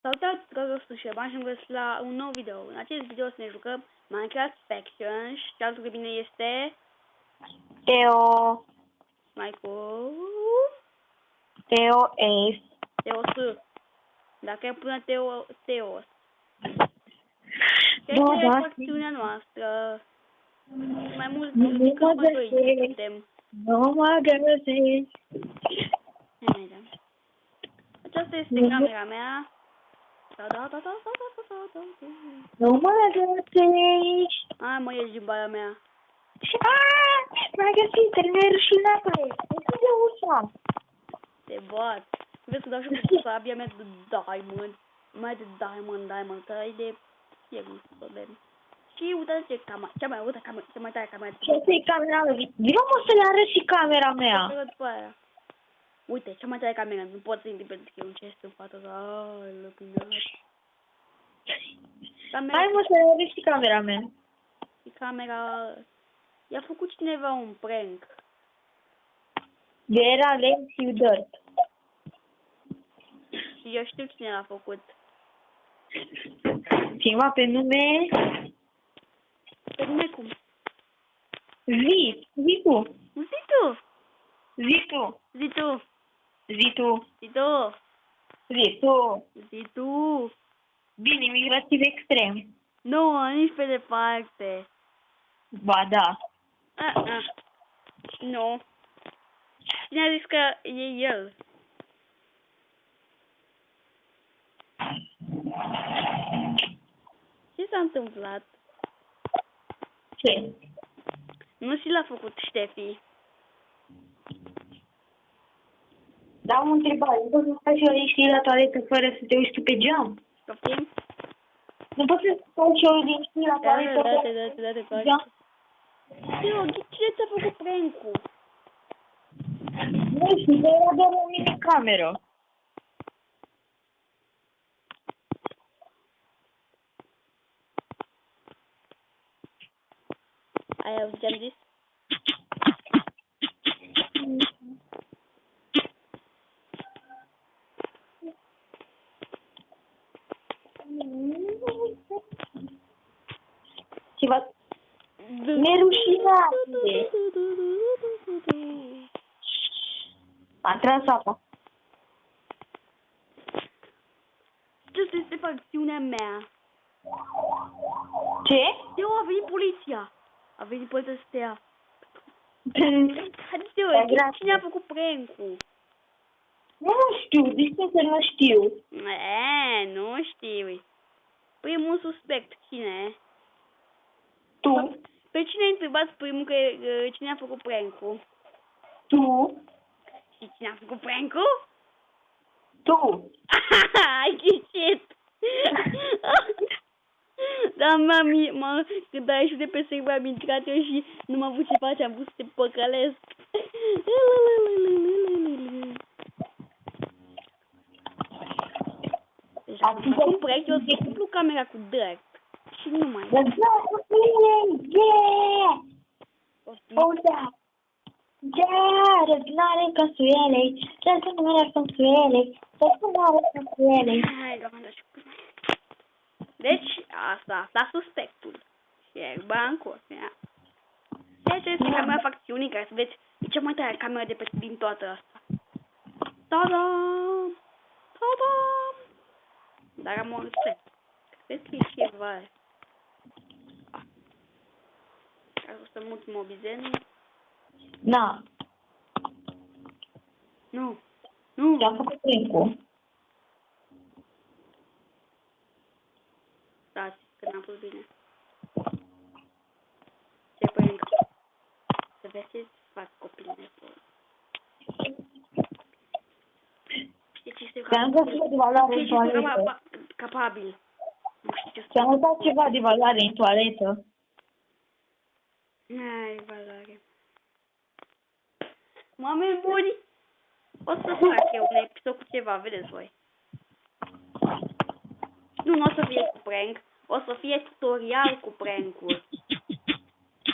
Salutați, dragă Șerban, și am găsit la un nou video. În acest video o să ne jucăm Minecraft Faction și altul de bine este Teo Ace. Teos. Dacă pune Teos. Da, Asta e da. facțiunea noastră. Mai mult Nu decât mă doi găsești. suntem. Nu mă găsești. Aceasta este camera mea. Da. Nu mă găsești. Hai mă, ieși din baia mea. Și m-a găsit, terminai rușinatule. Închide ușa. Te bat. Vezi că dau și cu sabia mea de diamond. Mai de diamond, că ai de nu problem. Și uite ce camera, cea mai tare camera. Ce e camera mea? Vino mă să le arăt și camera mea. După aia. Uite, cea mai tare camera, nu pot să intri pentru că e un chest în fața ta. Ai, lăpinat. Hai mă să le arăt și camera mea. Și camera... I-a făcut cineva un prank. Era Lens Dirt. Și eu știu cine l-a făcut. Cineva pe nume... Pe nume cum? Zi tu. Zi tu! Zi tu. Zi tu! Zi tu. Zi tu! Zi tu. Zi tu! Bine, migrativ extrem. Nu, nici pe departe. Ba da. Nu. Cine a zis că e el? Ce s-a întâmplat? Ce? Nu și l-a făcut Ștefi. Da, am o întrebare. Nu poți să faci o liniște la toaletă fără să te uiți tu pe geam? Poftim? Nu poți să faci o liniște la toaletă fără Date, pe geam? Cine ți-a făcut prank-ul? Nu știu, era doar o mini-cameră. Ai auzit ce am zis? Ceva nerușinate. A tras apa. Asta este facțiunea mea. Ce? Eu, a venit poliția. A venit poliția să te ia. Cine a făcut prank-ul? Nu știu, de ce să nu știu? Nu știu. Primul suspect, cine? Tu? Pe cine ai întrebat primul că cine a făcut prank-ul? Tu? Și cine a făcut prank-ul? Tu? Ai ghicit! Da, când ai ieșit de pe server am intrat eu și nu m-am avut ce face, am vrut să te păcălesc. Deci acum proiect eu să umplu camera cu drag. Și nu mai. Yeah! Oh, da! Răzbunare consuelei, răzbunare consuelei, răzbunare consuelei. Hai, doamne, deci, asta suspectul. Și e bancul. Deci este camera facțiunii, care să vezi, e cea mai tare camera de din toată asta. Ta-da! Ta-da! Dar am o rețetă. Cred că e ceva. O să mut mobizenul. Na. Nu. Ce-am făcut prank-ul. Stați, că n-am pus bine. Ce prank? Să vezi ce fac copiii nebuni. Ți-am dat ceva de valoare în toaletă. Capabil. Nu știu ce să Ți-am dat ceva de valoare în toaletă. Ai, valoare. Oameni buni, o să fac eu un episod cu ceva, vedeți voi. Nu o să fie cu prank, o să fie tutorial cu prank-uri.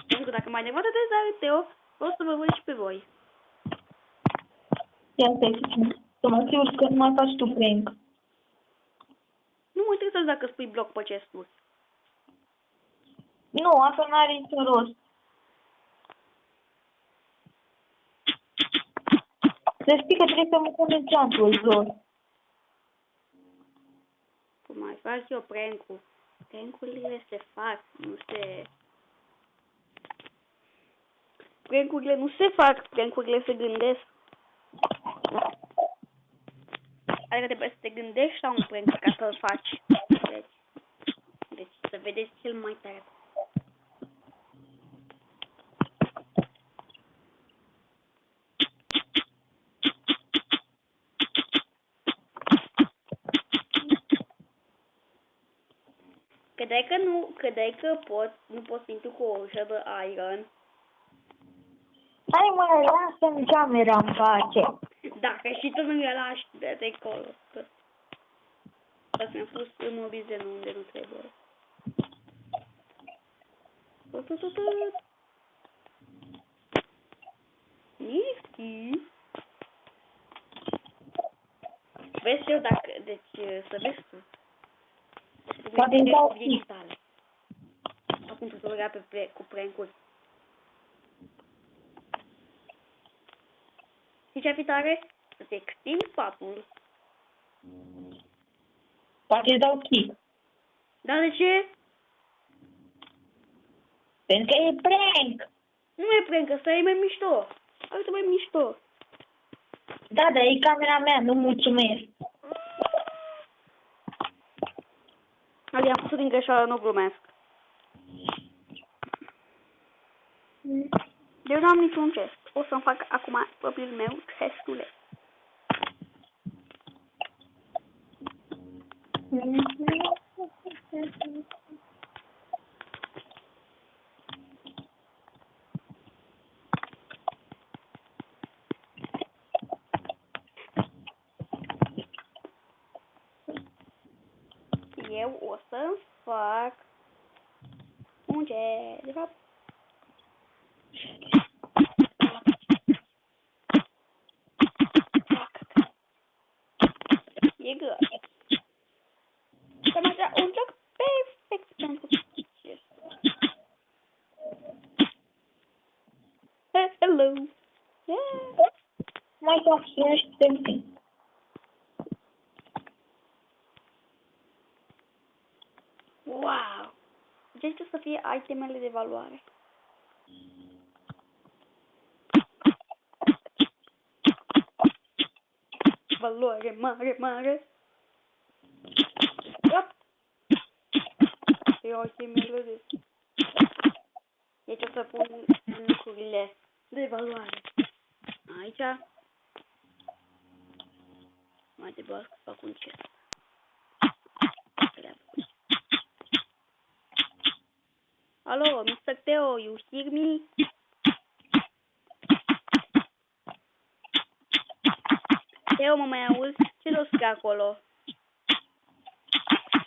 Pentru că dacă mai nevoie de Teo, o să vă văd și pe voi. Ia să mă sigur că nu mai faci tu prank. Nu mă interesează dacă spui bloc pe chesturi. Nu, asta n-are niciun rost. Să știi că trebuie să mă pun enchantul jos. Cum mai fac eu prank-ul? Prank-urile se fac, nu se... Prank-urile nu se fac, prank-urile se gândesc. Adică trebuie să te gândești la un prank ca să-l faci. Deci să vedeți cel mai tare. Credeai că nu poți intru cu o ușă de iron. Hai mă, lasă-mi camera în pace. Dacă și tu nu mi-o lași, dă-te acolo. Să mi-am pus în mobizenul unde nu trebuie. Nifty. Vezi eu dacă... Deci, să vezi tu. Poate îmi dau vieții tale. Acum tu să băga cu prank-uri. Știi ce-ar fi tare? Să te extinzi patul. Poate îți dau kick. Dar de ce? Pentru că e prank. Nu e prank, ăsta e mai mișto. Asta mai mișto. Da, dar e camera mea, nu mulțumesc. Adică am pus din greșeală, nu glumesc. Eu nu am niciun chest. O să-mi fac acum propriul meu chestule. Eu o să-mi fac un chest. De fapt, e găt. Cam așa, un joc perfect pentru chest. Hello! Yeah! Mai fac și eu și te-mi. Wow! Ce să fie itemele de valoare? Valoare mare, mare. Yep. Eu itemele de... Deci o să pun lucrurile de valoare. Aici. Mai trebuie să fac un chest. Alo, Mr. Teo, you hear me? Teo, mă mai auzi? Ce rost acolo?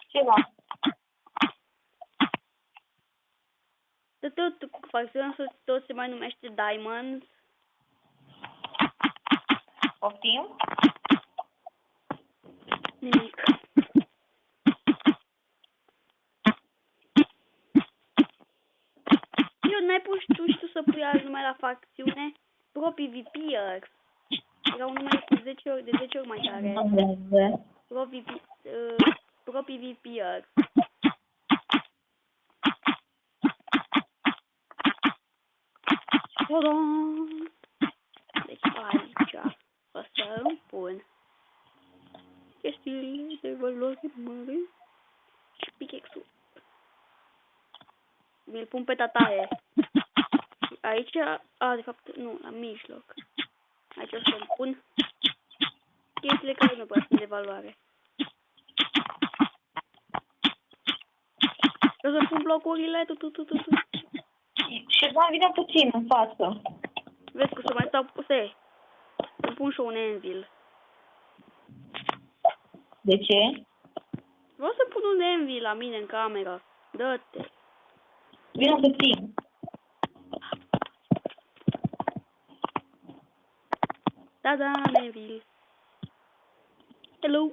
Ceva. Tot facțiunea tot se mai numește Diamond. Poftim? Nimic. Eu n-ai pus tu să pui alt nume la facțiune? Pro PvPers. Era un nume cu 10 ori, de 10 ori mai tare. Pro PvPers. Deci aici o să îmi pun chestiile de valoare mare și pickaxe-ul. Mi-l pun pe tataie. Aici, de fapt, nu, la mijloc. Aici o să-mi pun chestiile care nu prea sunt de valoare. O să pun blocurile, Și mai vine puțin în față. Vezi că să mai stau puse. Îmi pun și un anvil. De ce? Vreau să pun un anvil la mine în cameră. Dă-te. Vine puțin. Da, Anvil. Hello.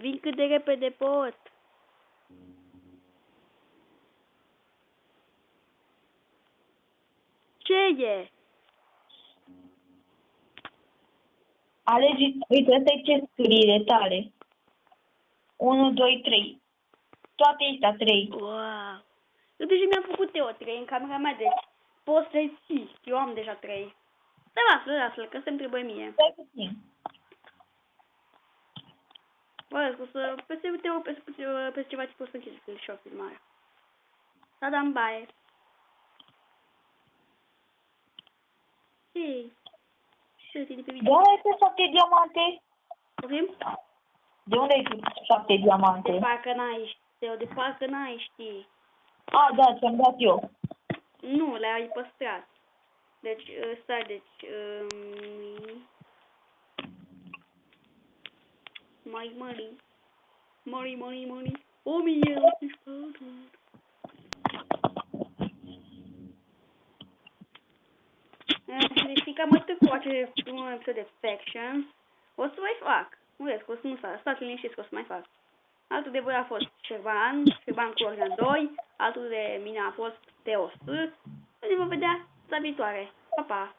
Vin cât de repede pot. Ce e? Alegi, uite, ăsta e gesturile tale. 1, 2, 3. Toate astea 3. Wow. Eu deja mi-am făcut eu 3 în camera mea, deci poți să-i ții. Eu am deja 3. Dar lasă-l, că să-mi trebuie mie. Stai puțin. Bă, o să peste ceva timp o să închid și o filmare. S-a dat în baie. Hei. Ce de pe De video? unde ai pus 7 diamante? Poftim? De unde ai pus 7 diamante? De parcă n-ai ști. A, da, ți-am dat eu. Nu, le-ai păstrat. Deci, stai, deci... Money. 1084. Deci, știi că am atât cu acest un episod de Factions. O să mai fac. Nu vezi, că o să nu stați liniștiți că o să mai fac. Altul de voi a fost Șerban cu Organ 2. Altul de mine a fost Teos. Ne vom vedea data viitoare. Pa, pa!